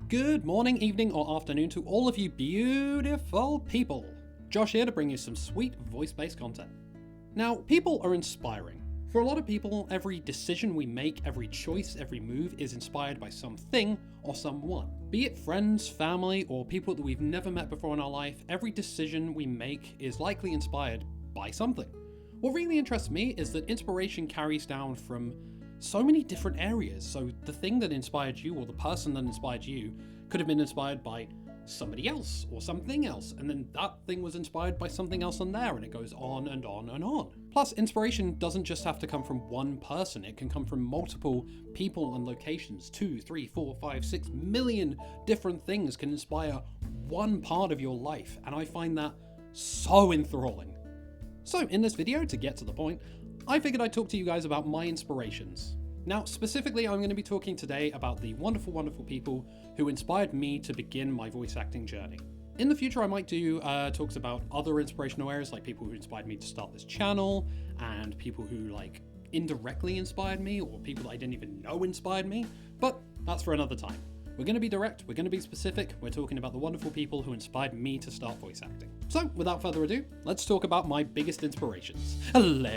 Good morning, evening, or afternoon to all of you beautiful people. Josh here to bring you some sweet voice-based content. Now, people are inspiring. For a lot of people, every decision we make, every choice, every move is inspired by something or someone. Be it friends, family, or people that we've never met before in our life, every decision we make is likely inspired by something. What really interests me is that inspiration carries down from so many different areas. So the thing that inspired you, or the person that inspired you, could have been inspired by somebody else or something else, and then that thing was inspired by something else on there, and it goes on and on and on. Plus, inspiration doesn't just have to come from one person, it can come from multiple people and locations. 2, 3, 4, 5, 6 million different things can inspire one part of your life, and I find that so enthralling. So in this video, to get to the point, I figured I'd talk to you guys about my inspirations. Now, specifically, I'm going to be talking today about the wonderful, wonderful people who inspired me to begin my voice acting journey. In the future, I might do talks about other inspirational areas, like people who inspired me to start this channel, and people who indirectly inspired me, or people that I didn't even know inspired me, but that's for another time. We're going to be direct, we're going to be specific, we're talking about the wonderful people who inspired me to start voice acting. So, without further ado, let's talk about my biggest inspirations. Let's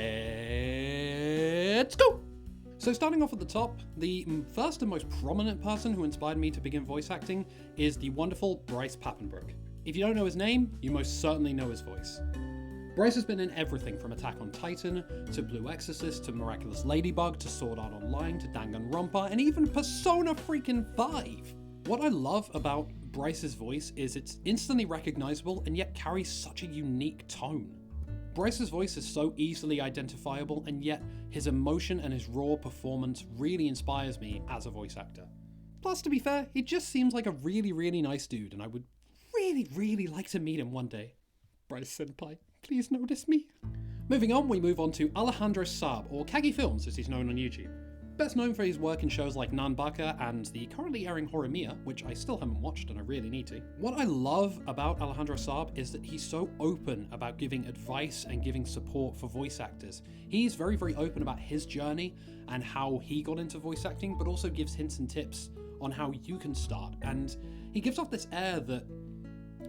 go! So starting off at the top, the first and most prominent person who inspired me to begin voice acting is the wonderful Bryce Papenbrook. If you don't know his name, you most certainly know his voice. Bryce has been in everything from Attack on Titan, to Blue Exorcist, to Miraculous Ladybug, to Sword Art Online, to Danganronpa, and even Persona freaking 5. What I love about Bryce's voice is it's instantly recognizable and yet carries such a unique tone. Bryce's voice is so easily identifiable, and yet his emotion and his raw performance really inspires me as a voice actor. Plus, to be fair, he just seems like a really, really nice dude, and I would really, really like to meet him one day. Bryce Senpai, please notice me. Moving on, we move on to Alejandro Saab, or Kagi Films as he's known on YouTube. Best known for his work in shows like Nanbaka and the currently airing Horimiya, which I still haven't watched and I really need to. What I love about Alejandro Saab is that he's so open about giving advice and giving support for voice actors. He's very, very open about his journey and how he got into voice acting, but also gives hints and tips on how you can start. And he gives off this air that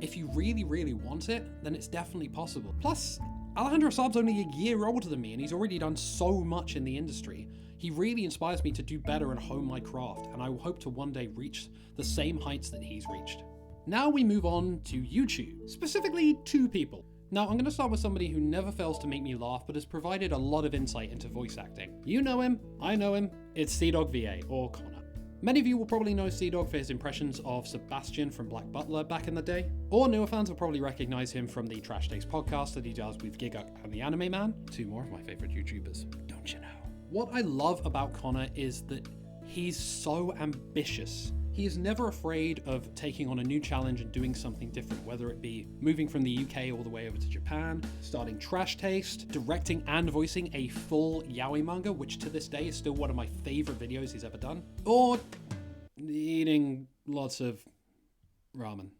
if you really, really want it, then it's definitely possible. Plus, Alejandro Saab's only a year older than me and he's already done so much in the industry. He really inspires me to do better and hone my craft, and I will hope to one day reach the same heights that he's reached. Now we move on to YouTube, specifically 2 people. Now I'm going to start with somebody who never fails to make me laugh but has provided a lot of insight into voice acting. You know him, I know him, it's CDawgVA, or Connor. Many of you will probably know CDawg for his impressions of Sebastian from Black Butler back in the day, or newer fans will probably recognize him from the Trash Days podcast that he does with Giguk and the Anime Man, 2 more of my favorite YouTubers, don't you know? What I love about Connor is that he's so ambitious. He is never afraid of taking on a new challenge and doing something different, whether it be moving from the UK all the way over to Japan, starting Trash Taste, directing and voicing a full yaoi manga, which to this day is still one of my favorite videos he's ever done, or eating lots of ramen.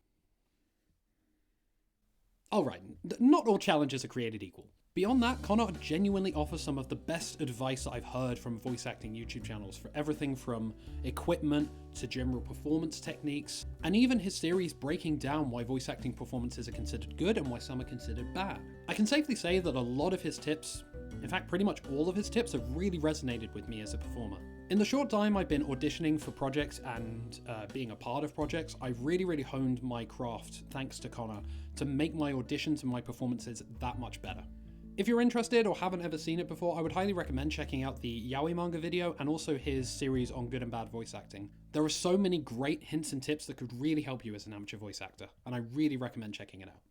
Alright, not all challenges are created equal. Beyond that, Connor genuinely offers some of the best advice that I've heard from voice acting YouTube channels for everything from equipment to general performance techniques, and even his series breaking down why voice acting performances are considered good and why some are considered bad. I can safely say that a lot of his tips, in fact pretty much all of his tips, have really resonated with me as a performer. In the short time I've been auditioning for projects and being a part of projects, I've really honed my craft, thanks to Connor, to make my auditions and my performances that much better. If you're interested or haven't ever seen it before, I would highly recommend checking out the yaoi manga video and also his series on good and bad voice acting. There are so many great hints and tips that could really help you as an amateur voice actor, and I really recommend checking it out.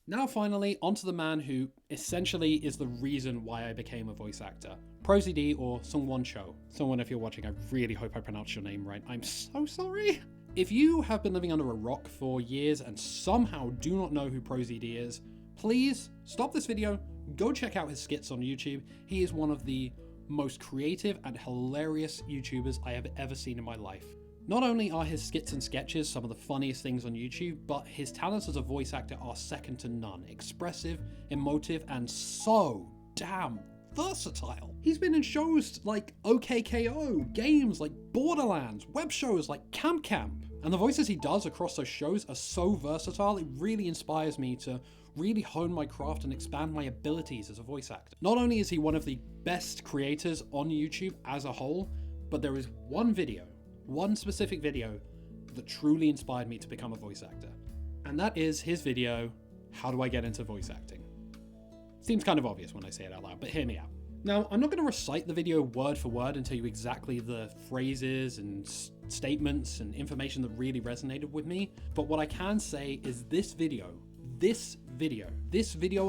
Now finally, onto the man who essentially is the reason why I became a voice actor. ProZD, or Sungwon Cho. Someone, if you're watching, I really hope I pronounced your name right. I'm so sorry. If you have been living under a rock for years and somehow do not know who ProZD is, please stop this video, go check out his skits on YouTube. He is one of the most creative and hilarious YouTubers I have ever seen in my life. Not only are his skits and sketches some of the funniest things on YouTube, but his talents as a voice actor are second to none. Expressive, emotive, and so damn versatile. He's been in shows like OKKO, games like Borderlands, web shows like Camp Camp. And the voices he does across those shows are so versatile, it really inspires me to really hone my craft and expand my abilities as a voice actor. Not only is he one of the best creators on YouTube as a whole, but there is one video, one specific video, that truly inspired me to become a voice actor. And that is his video, How Do I Get Into Voice Acting? Seems kind of obvious when I say it out loud, but hear me out. Now, I'm not going to recite the video word for word and tell you exactly the phrases and statements and information that really resonated with me, but what I can say is this video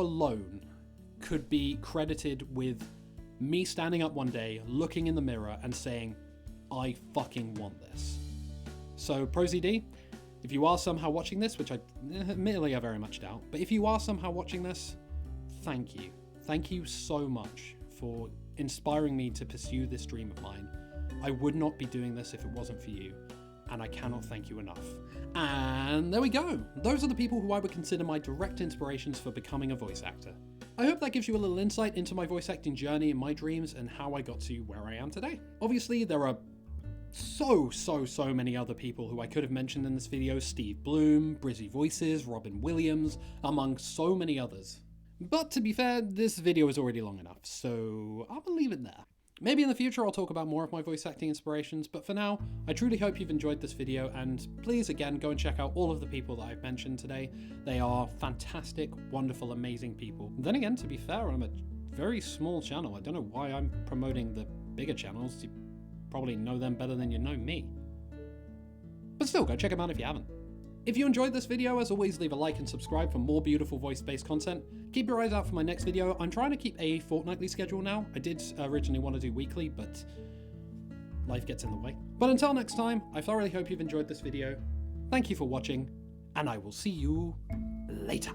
alone could be credited with me standing up one day, looking in the mirror and saying, I fucking want this. So ProZD, if you are somehow watching this, which admittedly I very much doubt, but if you are somehow watching this, thank you. Thank you so much for inspiring me to pursue this dream of mine. I would not be doing this if it wasn't for you, and I cannot thank you enough. And there we go. Those are the people who I would consider my direct inspirations for becoming a voice actor. I hope that gives you a little insight into my voice acting journey and my dreams and how I got to where I am today. Obviously, there are so many other people who I could have mentioned in this video. Steve Bloom, Brizzy Voices, Robin Williams, among so many others. But to be fair, this video is already long enough, so I'm gonna leave it there. Maybe in the future I'll talk about more of my voice acting inspirations, but for now, I truly hope you've enjoyed this video, and please again go and check out all of the people that I've mentioned today. They are fantastic, wonderful, amazing people. Then again, to be fair, I'm a very small channel. I don't know why I'm promoting the bigger channels. You probably know them better than you know me. But still, go check them out if you haven't. If you enjoyed this video, as always, leave a like and subscribe for more beautiful voice-based content. Keep your eyes out for my next video. I'm trying to keep a fortnightly schedule now. I did originally want to do weekly, but life gets in the way. But until next time, I thoroughly hope you've enjoyed this video. Thank you for watching, and I will see you later.